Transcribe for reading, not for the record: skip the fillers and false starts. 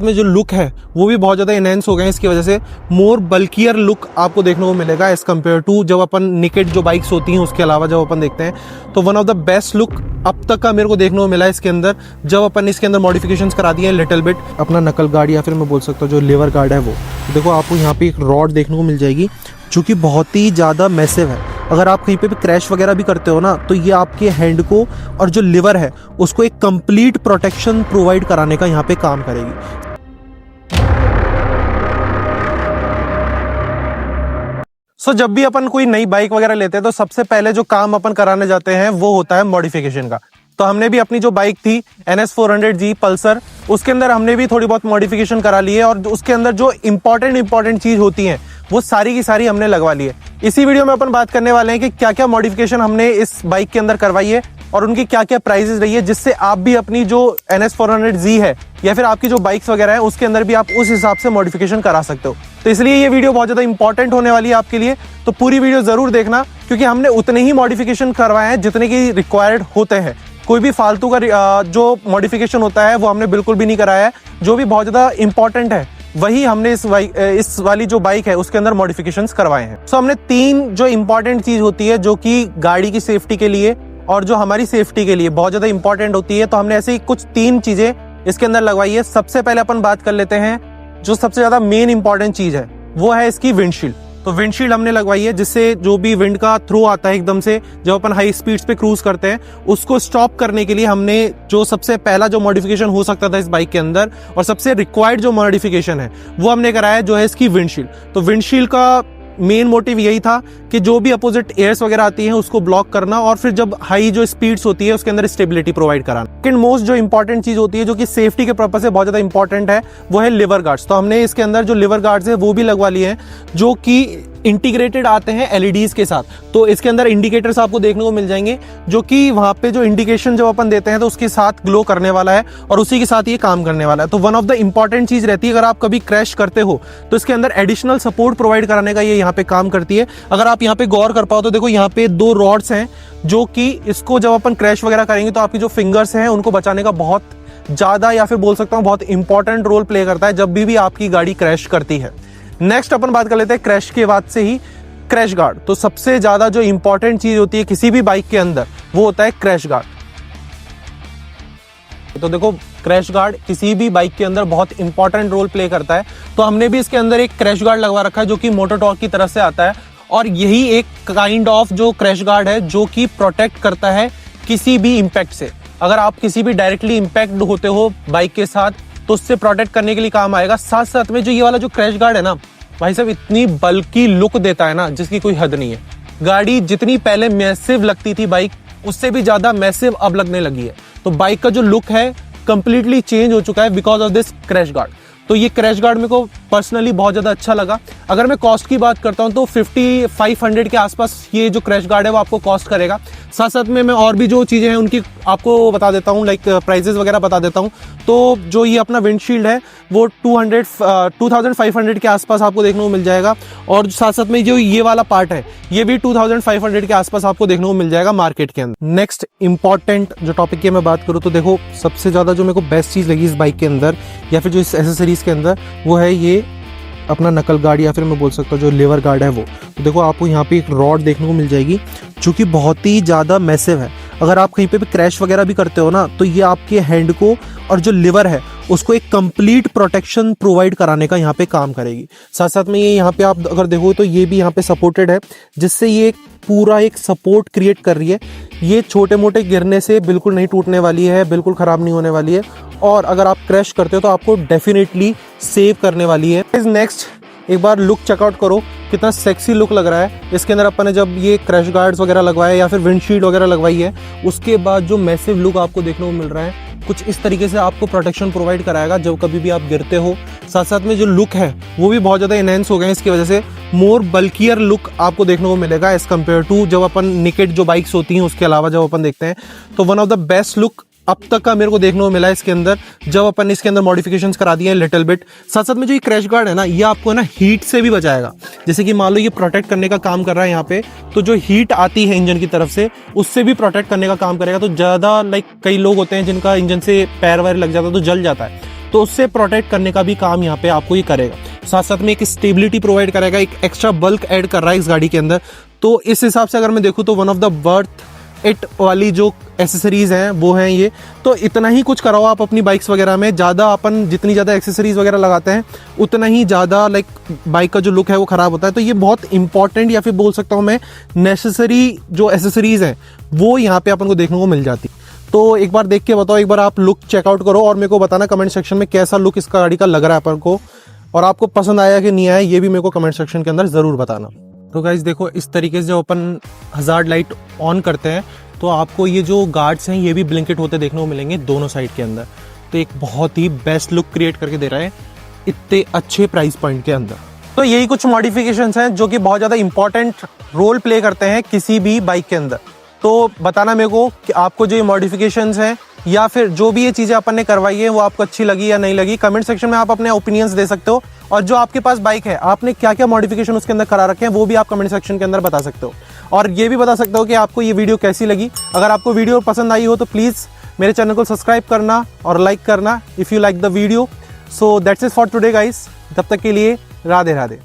में जो लुक है वो भी बहुत ज़्यादा इनहेंस हो गए हैं इसकी वजह से। मोर बल्कियर लुक आपको देखने को मिलेगा एज कम्पेयर टू जब अपन निकेट जो बाइक्स होती हैं उसके अलावा जब अपन देखते हैं तो one of the best look अब तक का मेरे को देखने को मिला है इसके अंदर। जब अपन इसके अंदर मॉडिफिकेशंस करा दिए हैं लिटिल बिट, अपना नकल गार्ड या फिर मैं बोल सकता हूँ जो लीवर गार्ड है वो देखो आपको यहाँ पे एक रॉड देखने को मिल जाएगी जो कि बहुत ही ज़्यादा मैसिव है। अगर आप कहीं पे भी क्रैश वगैरह भी करते हो ना तो ये आपके हैंड को और जो लिवर है उसको एक कंप्लीट प्रोटेक्शन प्रोवाइड कराने का यहाँ पे काम करेगी। जब भी अपन कोई नई बाइक वगैरह लेते हैं तो सबसे पहले जो काम अपन कराने जाते हैं वो होता है मॉडिफिकेशन का। तो हमने भी अपनी जो बाइक थी NS400G पल्सर उसके अंदर हमने भी थोड़ी बहुत मॉडिफिकेशन करा ली है और उसके अंदर जो इंपॉर्टेंट चीज होती है वो सारी की सारी हमने लगवा ली है। इसी वीडियो में अपन बात करने वाले हैं कि क्या क्या मॉडिफिकेशन हमने इस बाइक के अंदर करवाई है और उनकी क्या क्या प्राइसेस रही है, जिससे आप भी अपनी जो NS400Z है या फिर आपकी जो बाइक्स वगैरह है उसके अंदर भी आप उस हिसाब से मॉडिफिकेशन करा सकते हो। तो इसलिए ये वीडियो बहुत ज्यादा इंपॉर्टेंट होने वाली है आपके लिए, तो पूरी वीडियो जरूर देखना क्योंकि हमने उतने ही मॉडिफिकेशन करवाए हैं जितने की रिक्वायर्ड होते हैं। कोई भी फालतू का जो मॉडिफिकेशन होता है वो हमने बिल्कुल भी नहीं कराया है। जो भी बहुत ज्यादा इंपॉर्टेंट है वही हमने इस वाली जो बाइक है उसके अंदर मॉडिफिकेशंस करवाए हैं। सो हमने 3 जो इंपॉर्टेंट चीज होती है जो कि गाड़ी की सेफ्टी के लिए और जो हमारी सेफ्टी के लिए बहुत ज्यादा इंपॉर्टेंट होती है, तो हमने ऐसे ही कुछ 3 चीजें इसके अंदर लगवाई है। सबसे पहले अपन बात कर लेते हैं जो सबसे ज्यादा मेन इंपॉर्टेंट चीज है वो है इसकी विंडशील्ड। तो विंडशील्ड हमने लगवाई है जिससे जो भी विंड का थ्रो आता है एकदम से जब अपन हाई स्पीड्स पे क्रूज करते हैं उसको स्टॉप करने के लिए हमने जो सबसे पहला जो मॉडिफिकेशन हो सकता था इस बाइक के अंदर और सबसे रिक्वायर्ड जो मॉडिफिकेशन है वो हमने कराया जो है इसकी विंडशील्ड। तो विंडशील्ड का मेन मोटिव यही था कि जो भी अपोजिट एयर्स वगैरह आती हैं उसको ब्लॉक करना और फिर जब हाई जो स्पीड्स होती है उसके अंदर स्टेबिलिटी प्रोवाइड कराना। सेकंड मोस्ट जो इंपॉर्टेंट चीज होती है जो कि सेफ्टी के पर्पस से बहुत ज्यादा इंपॉर्टेंट है वो है लिवर गार्ड्स। तो हमने इसके अंदर जो लिवर गार्ड्स है वो भी लगवा लिए हैं जो कि इंटीग्रेटेड आते हैं LEDs के साथ। तो इसके अंदर इंडिकेटर्स आपको देखने को मिल जाएंगे जो कि वहां पे जो इंडिकेशन जब अपन देते हैं तो उसके साथ ग्लो करने वाला है और उसी के साथ ये काम करने वाला है। तो वन ऑफ द इंपॉर्टेंट चीज रहती है अगर आप कभी क्रैश करते हो तो इसके अंदर एडिशनल सपोर्ट प्रोवाइड कराने का ये यहाँ पे काम करती है। अगर आप यहाँ पे गौर कर पाओ तो देखो यहाँ पे 2 रॉड्स हैं जो कि इसको जब अपन क्रैश वगैरह करेंगे तो आपकी जो फिंगर्स हैं उनको बचाने का बहुत ज्यादा या फिर बोल सकता हूँ बहुत इंपॉर्टेंट रोल प्ले करता है जब भी आपकी गाड़ी क्रैश करती है। नेक्स्ट अपन बात कर लेते हैं क्रैश के बाद से ही क्रैश गार्ड। तो सबसे ज्यादा जो इंपॉर्टेंट चीज होती है किसी भी बाइक के अंदर वो होता है क्रैश गार्ड। तो देखो क्रैश गार्ड किसी भी बाइक के अंदर बहुत इंपॉर्टेंट रोल प्ले करता है। तो हमने भी इसके अंदर एक क्रैश गार्ड लगवा रखा है जो कि मोटोटॉर्क की तरफ से आता है और यही एक काइंड ऑफ जो क्रैश गार्ड है जो कि प्रोटेक्ट करता है किसी भी इंपैक्ट से। अगर आप किसी भी डायरेक्टली इंपैक्ट होते हो बाइक के साथ तो उससे प्रोटेक्ट करने के लिए काम आएगा। साथ साथ में जो ये वाला जो क्रैश गार्ड है ना भाई साहब इतनी बल्कि लुक देता है ना जिसकी कोई हद नहीं है। गाड़ी जितनी पहले मैसिव लगती थी बाइक उससे भी ज्यादा मैसिव अब लगने लगी है। तो बाइक का जो लुक है कंप्लीटली चेंज हो चुका है because of this crash guard. तो ये क्रैश गार्ड मेरे को पर्सनली बहुत ज़्यादा अच्छा लगा। अगर मैं कॉस्ट की बात करता हूँ तो 5500 के आसपास ये जो क्रैश गार्ड है वो आपको कॉस्ट करेगा। साथ साथ में मैं और भी जो चीज़ें हैं उनकी आपको बता देता हूँ, लाइक प्राइजेस वगैरह बता देता हूँ। तो जो ये अपना विंडशील्ड है वो 2500 के आसपास आपको देखने को मिल जाएगा और साथ साथ में जो ये वाला पार्ट है ये भी 2500 के आसपास आपको देखने को मिल जाएगा मार्केट के अंदर। नेक्स्ट इंपॉर्टेंट जो टॉपिक की मैं बात करूँ तो देखो सबसे ज़्यादा जो मेरे को बेस्ट चीज़ लगी इस बाइक के अंदर या फिर जो इस एसेसरीज के अंदर वो है ये अपना नकल गार्ड या फिर मैं बोल सकता हूँ जो लीवर गार्ड है वो। तो देखो आपको यहाँ पे एक रॉड देखने को मिल जाएगी जो कि बहुत ही ज़्यादा मैसिव है। अगर आप कहीं पे भी क्रैश वगैरह भी करते हो ना तो ये आपके हैंड को और जो लिवर है उसको एक कंप्लीट प्रोटेक्शन प्रोवाइड कराने का यहाँ पे काम करेगी। साथ साथ में ये यहाँ पे आप अगर देखो तो ये भी यहाँ पे सपोर्टेड है जिससे ये पूरा एक सपोर्ट क्रिएट कर रही है। ये छोटे मोटे गिरने से बिल्कुल नहीं टूटने वाली है, बिल्कुल ख़राब नहीं होने वाली है और अगर आप क्रैश करते हो तो आपको डेफिनेटली सेव करने वाली है। नेक्स्ट एक बार लुक चेकआउट करो कितना सेक्सी लुक लग रहा है। इसके अंदर अपन ने जब ये क्रैश गार्ड्स वगैरह लगवाए या फिर विंडशील्ड वगैरह लगवाई है उसके बाद जो मैसिव लुक आपको देखने को मिल रहा है कुछ इस तरीके से आपको प्रोटेक्शन प्रोवाइड कराएगा जब कभी भी आप गिरते हो। साथ साथ में जो लुक है वो भी बहुत ज़्यादा इनहेंस हो गए हैं इसकी वजह से। मोर बल्कियर लुक आपको देखने को मिलेगा एज कम्पेयर टू जब अपन निकेट जो बाइक्स होती हैं उसके अलावा जब अपन देखते हैं तो one of the best look अब तक का मेरे को देखने को मिला है इसके अंदर जब अपन इसके अंदर मॉडिफिकेशंस करा दिए हैं लिटिल बिट। साथ साथ में जो ये क्रैश गार्ड है ना ये आपको है ना हीट से भी बचाएगा। जैसे कि मान लो ये प्रोटेक्ट करने का काम कर रहा है यहाँ पे तो जो हीट आती है इंजन की तरफ से उससे भी प्रोटेक्ट करने का काम करेगा। तो ज़्यादा लाइक कई लोग होते हैं जिनका इंजन से पैर वैर लग जाता है तो जल जाता है तो उससे प्रोटेक्ट करने का भी काम यहाँ पे आपको ये करेगा। साथ साथ में एक स्टेबिलिटी प्रोवाइड करेगा, एक एक्स्ट्रा बल्क ऐड कर रहा है इस गाड़ी के अंदर। तो इस हिसाब से अगर मैं देखूँ तो one of the worth it वाली जो एसेसरीज हैं वो हैं ये। तो इतना ही कुछ कराओ आप अपनी बाइक्स वगैरह में, ज़्यादा अपन जितनी ज़्यादा एक्सेसरीज वगैरह लगाते हैं उतना ही ज़्यादा लाइक बाइक का जो लुक है वो ख़राब होता है। तो ये बहुत इंपॉर्टेंट या फिर बोल सकता हूँ मैं नेसेसरी जो एसेसरीज हैं वो यहाँ पे अपन को देखने को मिल जाती। तो एक बार देख के बताओ, एक बार आप लुक चेकआउट करो और मेरे को बताना कमेंट सेक्शन में कैसा लुक इस गाड़ी का लग रहा है अपन को, और आपको पसंद आया कि नहीं आया ये भी मेरे को कमेंट सेक्शन के अंदर ज़रूर बताना। तो गाइस देखो, इस तरीके से जब अपन हज़ार्ड लाइट ऑन करते हैं तो आपको ये जो गार्ड्स हैं ये भी ब्लिंकेट होते देखने को मिलेंगे दोनों साइड के अंदर। तो एक बहुत ही बेस्ट लुक क्रिएट करके दे रहा है इतने अच्छे प्राइस पॉइंट के अंदर। तो यही कुछ मॉडिफिकेशंस हैं जो कि बहुत ज़्यादा इंपॉर्टेंट रोल प्ले करते हैं किसी भी बाइक के अंदर। तो बताना मेरे को कि आपको जो ये मॉडिफिकेशंस हैं या फिर जो भी ये चीज़ें अपन ने करवाई है वो आपको अच्छी लगी या नहीं लगी, कमेंट सेक्शन में आप अपने ओपिनियंस दे सकते हो। और जो आपके पास बाइक है आपने क्या क्या मॉडिफिकेशन उसके अंदर करा रखे हैं वो भी आप कमेंट सेक्शन के अंदर बता सकते हो। और ये भी बता सकते हो कि आपको ये वीडियो कैसी लगी। अगर आपको वीडियो पसंद आई हो तो प्लीज़ मेरे चैनल को सब्सक्राइब करना और लाइक करना if you like the video. So that's it for today guys. तब तक के लिए राधे राधे।